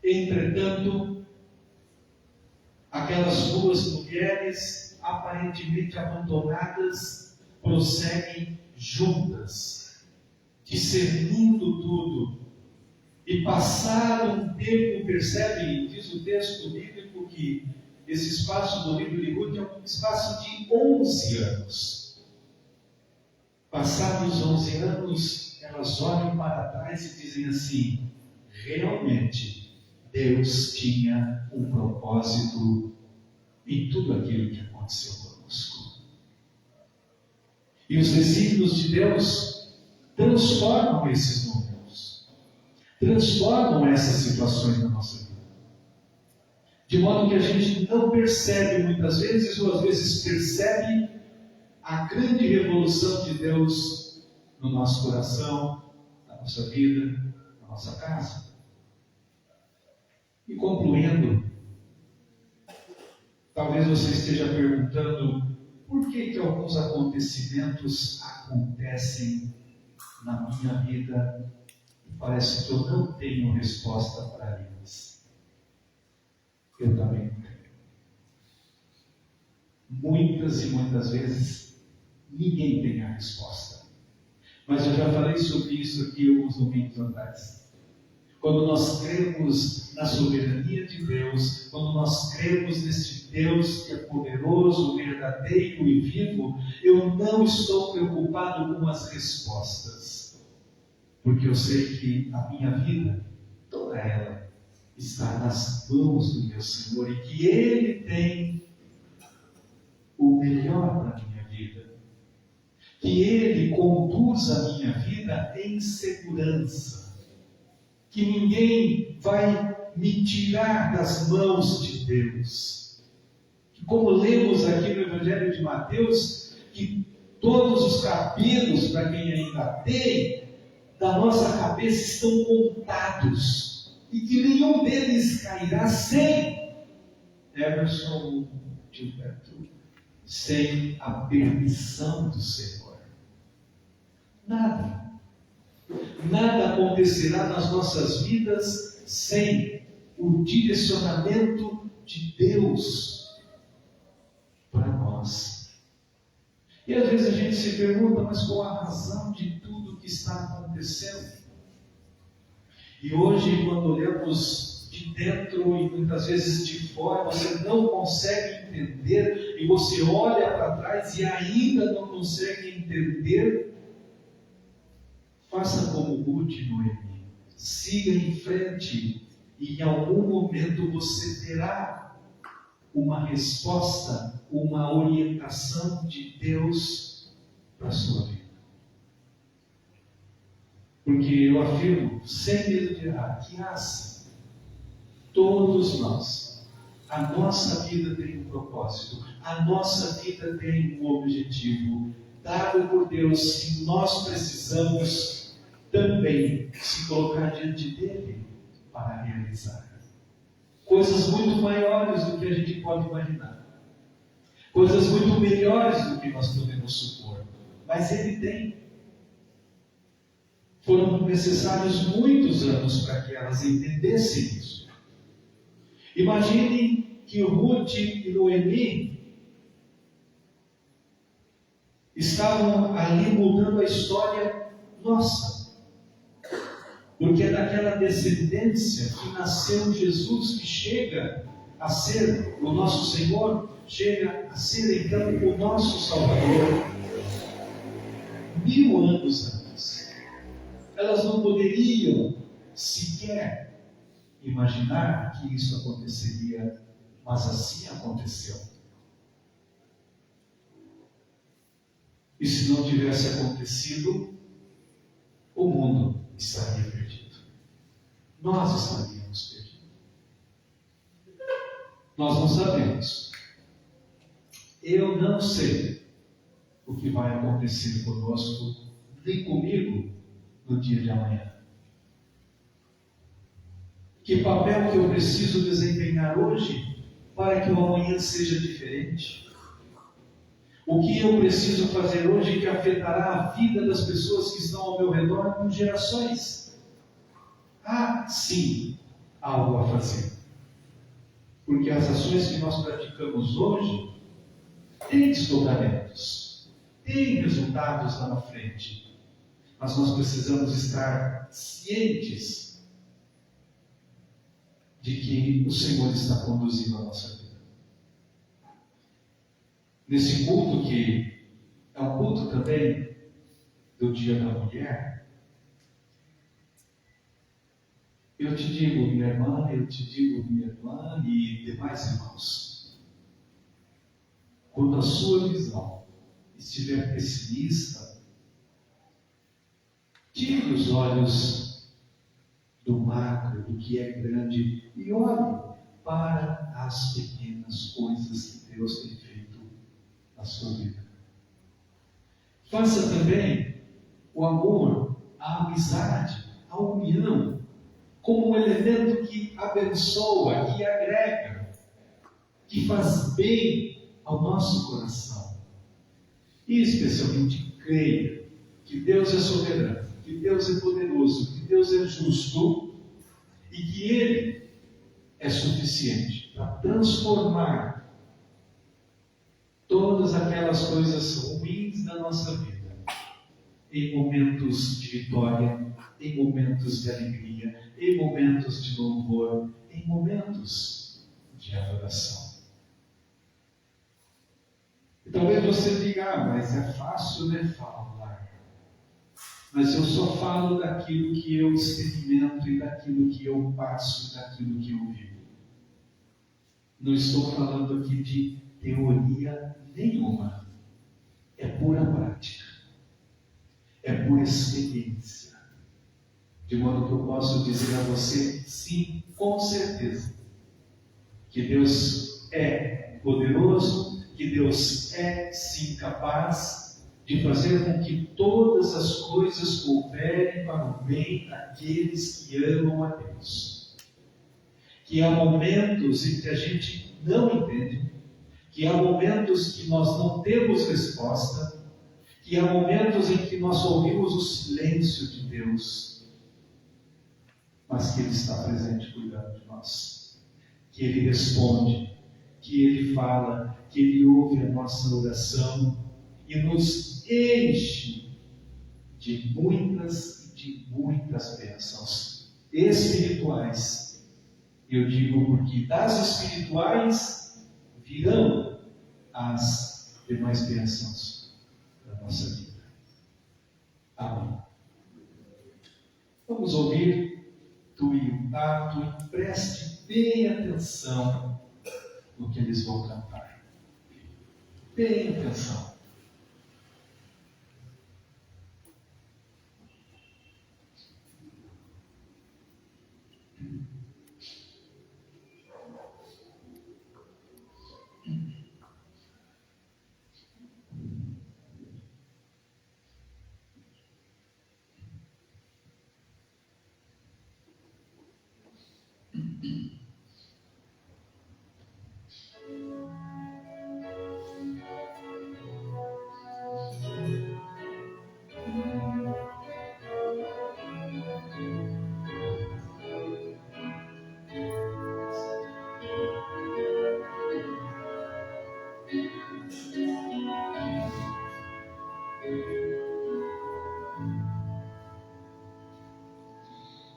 Speaker 2: Entretanto, aquelas duas mulheres aparentemente abandonadas prosseguem juntas, discernindo tudo. E passado um tempo, percebe, diz o texto bíblico, que esse espaço do livro de Ruth é um espaço de 11 anos. Passados 11 anos, elas olham para trás e dizem assim: realmente, Deus tinha um propósito em tudo aquilo que aconteceu conosco. E os desígnios de Deus transformam esses momentos, transformam essas situações na nossa vida. De modo que a gente não percebe muitas vezes, ou às vezes percebe a grande revolução de Deus no nosso coração, na nossa vida, na nossa casa. E concluindo, talvez você esteja perguntando por que alguns acontecimentos acontecem na minha vida e parece que eu não tenho resposta para eles. Eu também não tenho. Muitas e muitas vezes ninguém tem a resposta. Mas eu já falei sobre isso aqui alguns domingos atrás. Quando nós cremos na soberania de Deus, quando nós cremos nesse Deus que é poderoso, verdadeiro e vivo, eu não estou preocupado com as respostas, porque eu sei que a minha vida, toda ela, está nas mãos do meu Senhor e que Ele tem o melhor para a minha vida, que Ele conduz a minha vida em segurança, que ninguém vai me tirar das mãos de Deus. Que, como lemos aqui no Evangelho de Mateus, que todos os cabelos, para quem ainda tem, da nossa cabeça estão contados, e que nenhum deles cairá sem Emerson Gilberto, sem a permissão do Senhor. Nada acontecerá nas nossas vidas sem o direcionamento de Deus para nós. E às vezes a gente se pergunta, mas qual a razão de tudo que está acontecendo? E hoje, quando olhamos de dentro e muitas vezes de fora, você não consegue entender, e você olha para trás e ainda não consegue entender, faça como Ruth e Noemi. Siga em frente e em algum momento você terá uma resposta, uma orientação de Deus para a sua vida. Porque eu afirmo, sem medo de errar, que assim, todos nós, a nossa vida tem um propósito, a nossa vida tem um objetivo dado por Deus, e nós precisamos também se colocar diante dele para realizar coisas muito maiores do que a gente pode imaginar, coisas muito melhores do que nós podemos supor, mas ele tem. Foram necessários muitos anos para que elas entendessem isso. Imaginem que Ruth e Noemi estavam ali mudando a história nossa. Porque é daquela descendência que nasceu Jesus, que chega a ser o nosso Senhor, chega a ser então o nosso Salvador. 1000 anos antes. Elas não poderiam sequer imaginar que isso aconteceria, mas assim aconteceu. E se não tivesse acontecido, o mundo estaria perdido. Nós estaríamos perdidos. Nós não sabemos. Eu não sei o que vai acontecer conosco, nem comigo, no dia de amanhã. Que papel que eu preciso desempenhar hoje para que o amanhã seja diferente? O que eu preciso fazer hoje que afetará a vida das pessoas que estão ao meu redor por gerações? Há sim algo a fazer. Porque as ações que nós praticamos hoje têm desdobramentos, têm resultados lá na frente. Mas nós precisamos estar cientes de que o Senhor está conduzindo a nossa vida. Nesse culto, que é um culto também do Dia da Mulher, eu te digo, minha irmã, e demais irmãos, quando a sua visão estiver pessimista, tire os olhos do macro, do que é grande, e olhe para as pequenas coisas que Deus tem feito na sua vida. Faça também o amor, a amizade, a união, como um elemento que abençoa, que agrega, que faz bem ao nosso coração. E especialmente creia que Deus é soberano, que Deus é poderoso, que Deus é justo e que Ele é suficiente para transformar todas aquelas coisas ruins da nossa vida em momentos de vitória, em momentos de alegria, em momentos de louvor, em momentos de adoração. E talvez você diga, mas é fácil, né, falar. Mas eu só falo daquilo que eu experimento e daquilo que eu passo, daquilo que eu vivo. Não estou falando aqui de teoria nenhuma. É pura prática. É pura experiência. De modo que eu posso dizer a você, sim, com certeza, que Deus é poderoso, que Deus é, sim, capaz de fazer com que todas as coisas cooperem para o bem daqueles que amam a Deus. Que há momentos em que a gente não entende, que há momentos que nós não temos resposta, que há momentos em que nós ouvimos o silêncio de Deus, mas que Ele está presente cuidando de nós, que Ele responde, que Ele fala, que Ele ouve a nossa oração e nos enche de muitas bênçãos espirituais Eu digo porque das espirituais virão as demais bênçãos da nossa vida. Amém. Vamos ouvir tu e o Tato e preste bem atenção no que eles vão cantar. Bem atenção.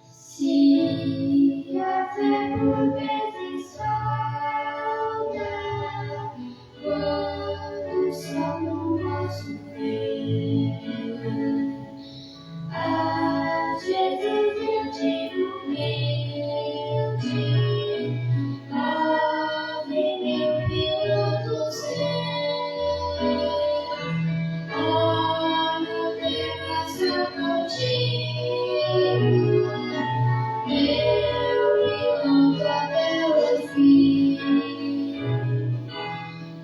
Speaker 3: Se a fé por vezes falta, quando o sol não posso ver, às vezes eu digo humilde, ave meu filho do céu, não temas a contigo. Eu me louvo até o fim.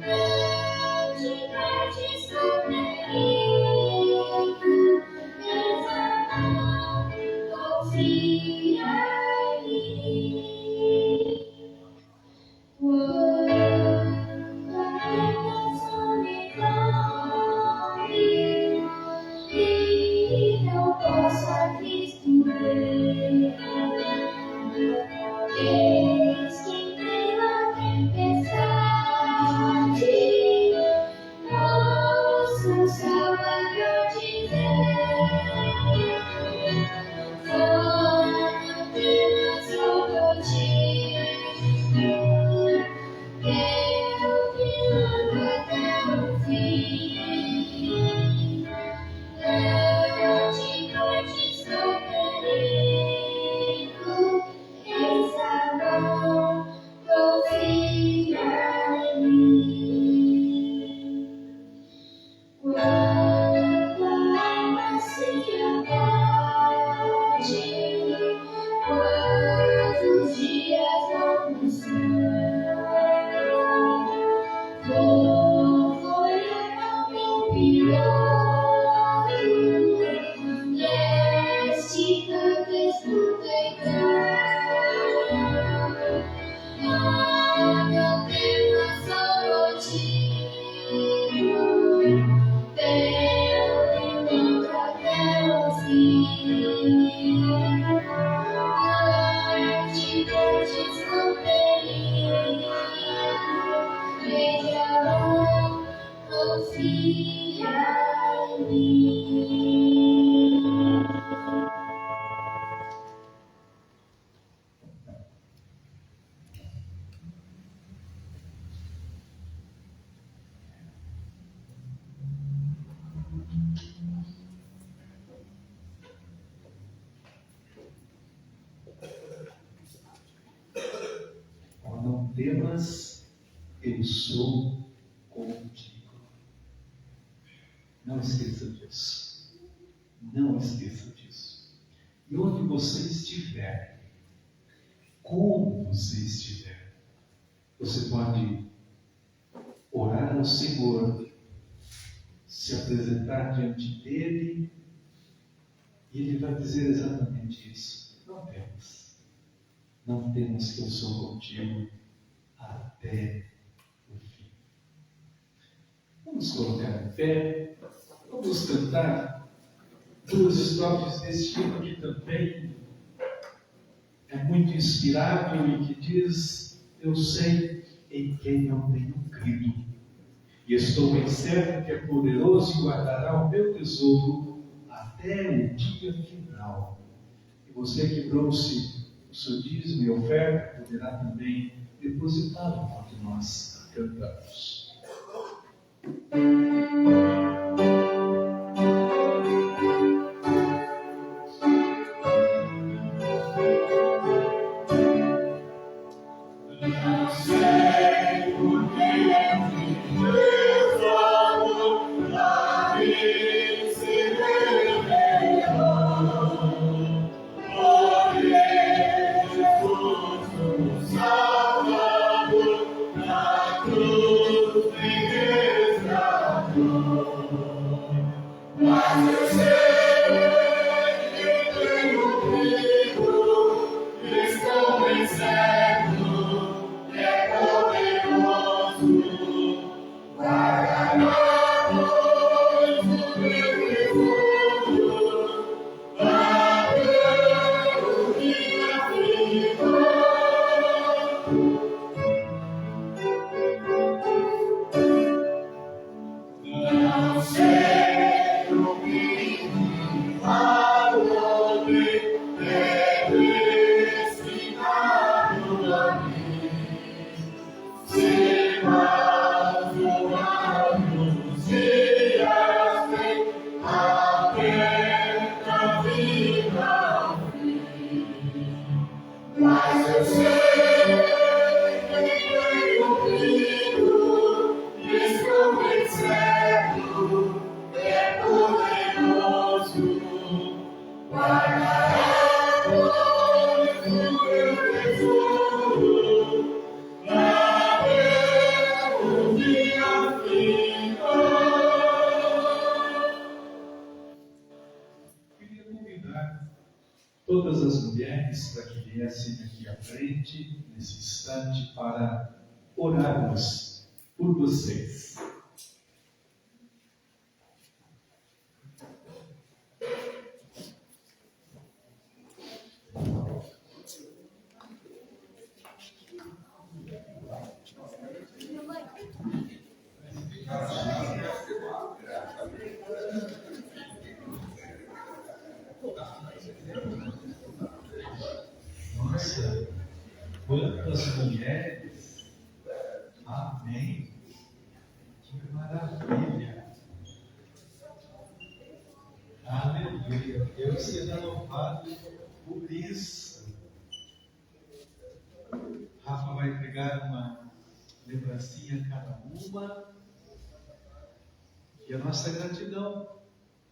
Speaker 3: Não te perdes com perigo, pensa não, confia em mim. Quando a tentação me envolve e não posso a Cristo ver, eis que pela tempestade ouço o Salvador dizer: não temas, sou contigo, eu me louvo até o fim. Não te cortes com perigo, eis a mão, confia em mim. Quando a alma se abate, quando os dias longos são, vou olhar ao meu piloto, neste canto escuto então. Não temas, sou contigo, teu me louvo até o fim. Não te perdes com perigo, veja lá, confia em mim.
Speaker 2: Não temas, eu sou contigo. Não esqueça disso. Não esqueça disso. E onde você estiver, como você estiver, você pode orar ao Senhor, se apresentar diante dele, e ele vai dizer exatamente isso. Não temas. Não temas, que eu sou contigo até o fim. Vamos colocar em pé, vamos cantar duas estrofes desse hino que também é muito inspirável e que diz: eu sei em quem eu tenho crido, e estou bem certo que é poderoso e guardará o meu tesouro até o dia final. E você que trouxe o seu dízimo e oferta, poderá também depositá-lo enquanto nós cantamos. Todas as mulheres para que viessem aqui à frente, nesse instante, para orarmos por vocês. Nossa, quantas mulheres! Amém! Que maravilha! Aleluia! Deus seja louvado por isso. Rafa vai pegar uma lembrancinha cada uma e a nossa gratidão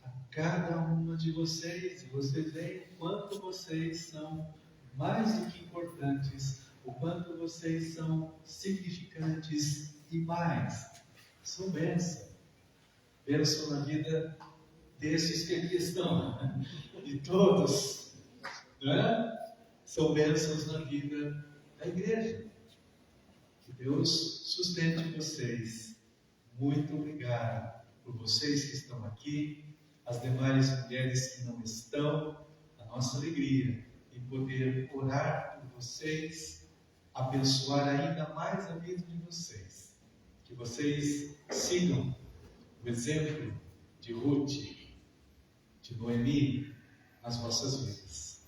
Speaker 2: a cada uma de vocês. E vocês veem o quanto vocês são mais do que importantes, o quanto vocês são significantes e mais. São bênção. Bênção na vida desses que aqui estão, de todos, né? São bênçãos na vida da igreja. Que Deus sustente vocês. Muito obrigado por vocês que estão aqui, as demais mulheres que não estão, a nossa alegria em poder orar por vocês, abençoar ainda mais a vida de vocês. Que vocês sigam o exemplo de Ruth, de Noemi, nas vossas vidas,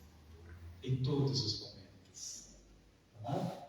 Speaker 2: em todos os momentos. Tá?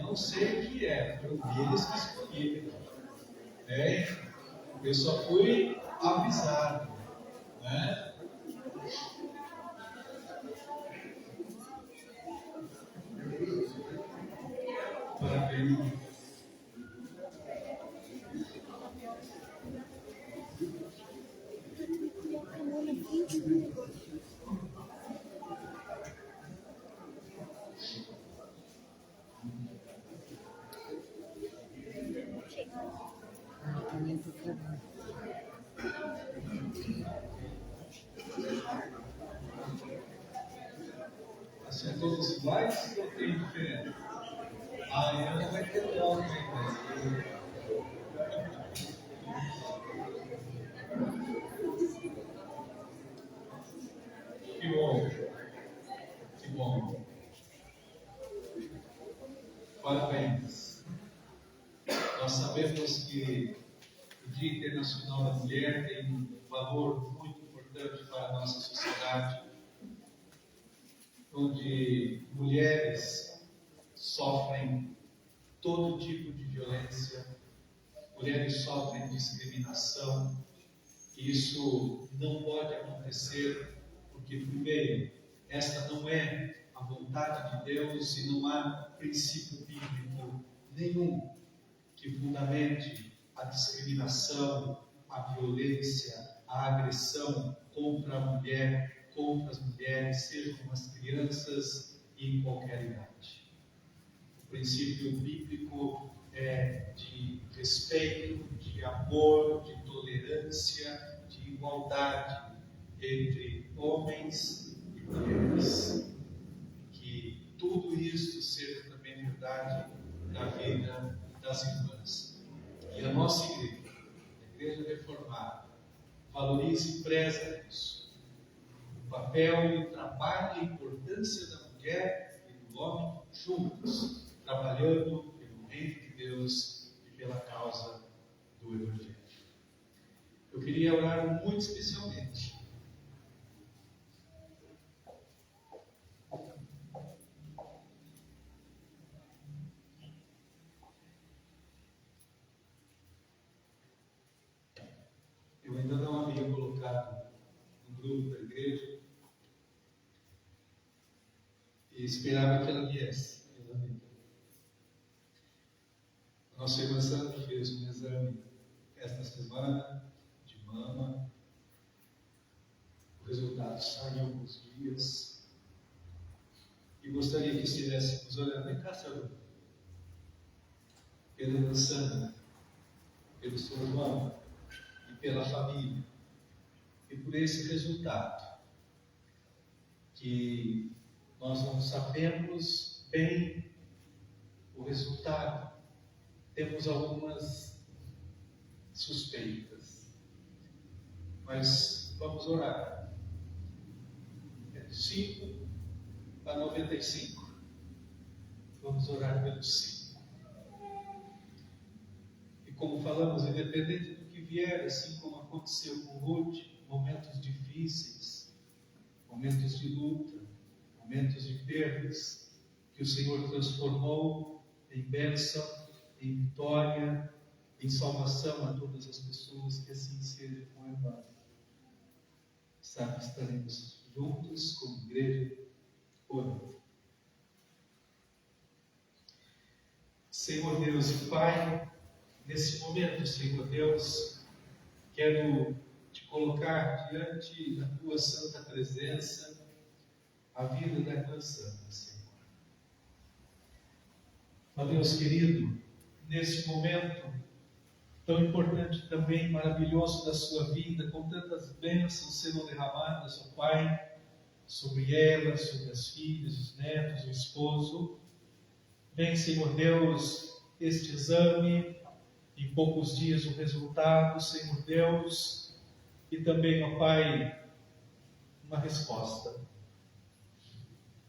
Speaker 2: não sei o que é, foram eles que escolheram. Eu só fui avisado. Né? Parabéns. São todos iguais ou tem diferença? Então não vai ter troca ainda. Que bom. Que bom. Parabéns. Nós sabemos que o Dia Internacional da Mulher tem um valor muito importante para a nossa sociedade, onde mulheres sofrem todo tipo de violência, mulheres sofrem discriminação. Isso não pode acontecer, porque, primeiro, esta não é a vontade de Deus e não há princípio bíblico nenhum que fundamente a discriminação, a violência, a agressão contra a mulher, contra as mulheres, sejam as crianças e em qualquer idade. O princípio bíblico é de respeito, de amor, de tolerância, de igualdade entre homens e mulheres. Que tudo isso seja também verdade na vida das irmãs. E a nossa igreja, a Igreja Reformada, valoriza e preza isso. O papel e o trabalho e a importância da mulher e do homem juntos, trabalhando pelo reino de Deus e pela causa do Evangelho. Eu queria orar muito especialmente eu ainda não havia colocado no grupo da igreja e esperava que ela viesse. Ela veio. A nossa irmã Sandra fez um exame esta semana de mama. O resultado sai em alguns dias. E gostaria que estivéssemos orando. Vem cá, Senhor. Pela irmã Sandra, pelo seu irmão e pela família. E por esse resultado, que nós não sabemos bem o resultado, temos algumas suspeitas, mas vamos orar. É de 5 a 95. Vamos orar pelos 5. E como falamos, independente do que vier, assim como aconteceu com Ruth, momentos difíceis, momentos de luta, momentos de perdas, que o Senhor transformou em bênção, em vitória, em salvação a todas as pessoas, que assim seja com a irmã. Sabe que estaremos juntos como igreja, orando. Senhor Deus e Pai, nesse momento, Senhor Deus, quero te colocar diante da tua santa presença a vida da irmã Santa, Senhor. Ó Deus querido, nesse momento tão importante também, maravilhoso da sua vida, com tantas bênçãos sendo derramadas, ó Pai, sobre ela, sobre as filhas, os netos, o esposo. Vem, Senhor Deus, este exame, em poucos dias o resultado, Senhor Deus, e também, ó Pai, uma resposta.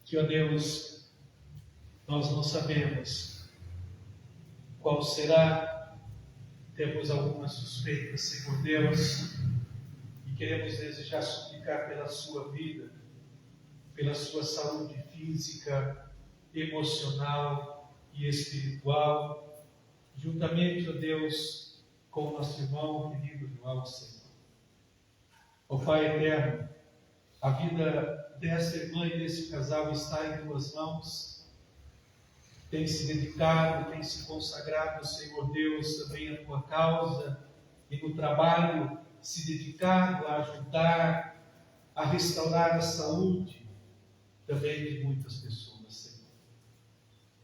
Speaker 2: Que, ó Deus, nós não sabemos qual será, temos algumas suspeitas, Senhor Deus, e queremos desejar suplicar pela sua vida, pela sua saúde física, emocional,
Speaker 4: e espiritual, juntamente, ó Deus, com o nosso irmão querido João Senhor. Ó Pai eterno, a vida dessa irmã e desse casal está em tuas mãos. Tem se dedicado, tem se consagrado, Senhor Deus, também à tua causa, e no trabalho se dedicado a ajudar, a restaurar a saúde também de muitas pessoas, Senhor.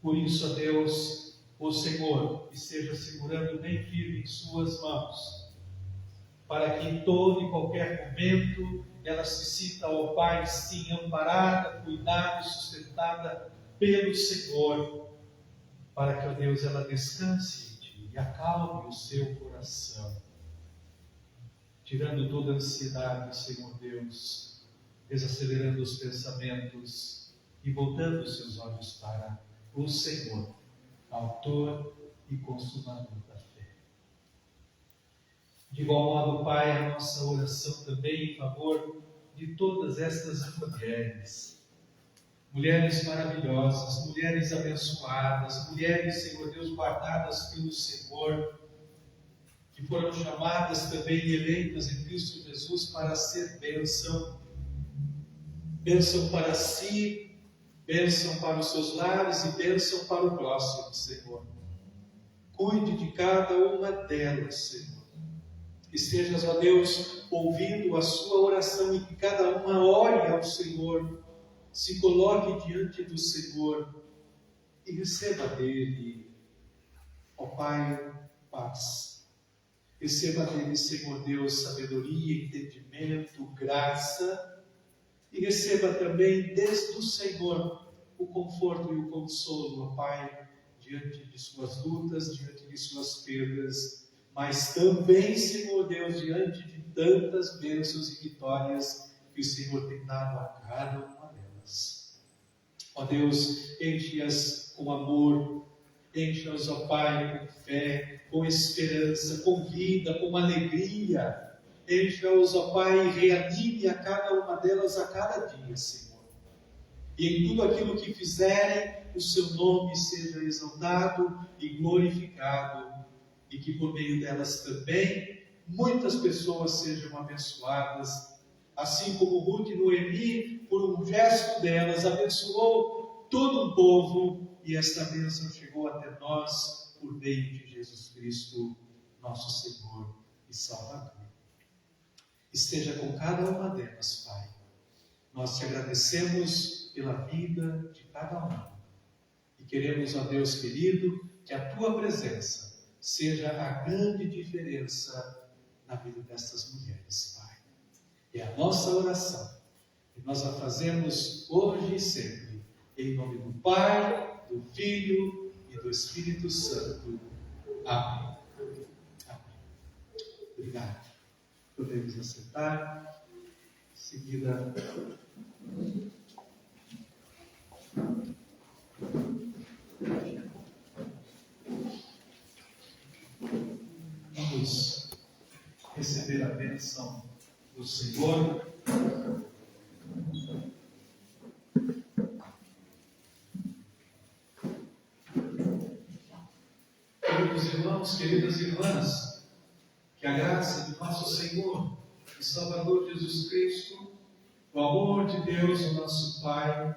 Speaker 4: Por isso, ó Deus, o Senhor esteja segurando bem firme em suas mãos, para que em todo e qualquer momento ela se sinta, ó Pai, sim, amparada, cuidada e sustentada pelo Senhor, para que, ó Deus, ela descanse em Ti e acalme o seu coração, tirando toda a ansiedade, Senhor Deus, desacelerando os pensamentos e voltando os seus olhos para o Senhor, autor e consumador da fé. De igual modo, Pai, a nossa oração também em favor de todas estas mulheres. Mulheres maravilhosas, mulheres abençoadas, mulheres, Senhor Deus, guardadas pelo Senhor, que foram chamadas também e eleitas em Cristo Jesus para ser bênção. Bênção para si, bênção para os seus lares e bênção para o próximo, Senhor. Cuide de cada uma delas, Senhor. Estejas, ó Deus, ouvindo a sua oração e que cada uma ore ao Senhor, se coloque diante do Senhor e receba dele, ó Pai, paz. Receba dele, Senhor Deus, sabedoria, entendimento, graça, e receba também desde o Senhor o conforto e o consolo, ó Pai, diante de suas lutas, diante de suas perdas, mas também, Senhor Deus, diante de tantas bênçãos e vitórias que o Senhor tem dado a cada uma delas. Ó Deus, enche-as com amor, enche-as, ó Pai, com fé, com esperança, com vida, com alegria. Enche-as, ó Pai, e reanime a cada uma delas a cada dia, Senhor. E em tudo aquilo que fizerem, o seu nome seja exaltado e glorificado, e que por meio delas também muitas pessoas sejam abençoadas, assim como Ruth e Noemi, por um gesto delas, abençoou todo um povo, e esta bênção chegou até nós por meio de Jesus Cristo, nosso Senhor e Salvador. Esteja com cada uma delas, Pai. Nós te agradecemos pela vida de cada um, e queremos, ó Deus querido, que a tua presença seja a grande diferença na vida destas mulheres, Pai. É a nossa oração, e nós a fazemos hoje e sempre, em nome do Pai, do Filho e do Espírito Santo. Amém. Amém. Obrigado. Podemos assentar. Em seguida, vamos receber a bênção do Senhor. Queridos irmãos, queridas irmãs, que a graça de nosso Senhor e Salvador Jesus Cristo, o amor de Deus, o nosso Pai,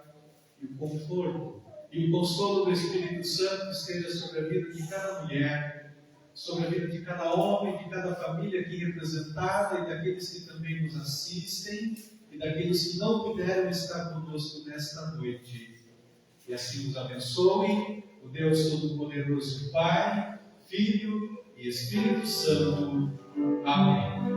Speaker 4: e o conforto e o consolo do Espírito Santo esteja sobre a vida de cada mulher, sobre a vida de cada homem, de cada família aqui representada, e daqueles que também nos assistem, e daqueles que não puderam estar conosco nesta noite. E assim nos abençoe o Deus Todo-Poderoso, Pai, Filho e Espírito Santo. Amém.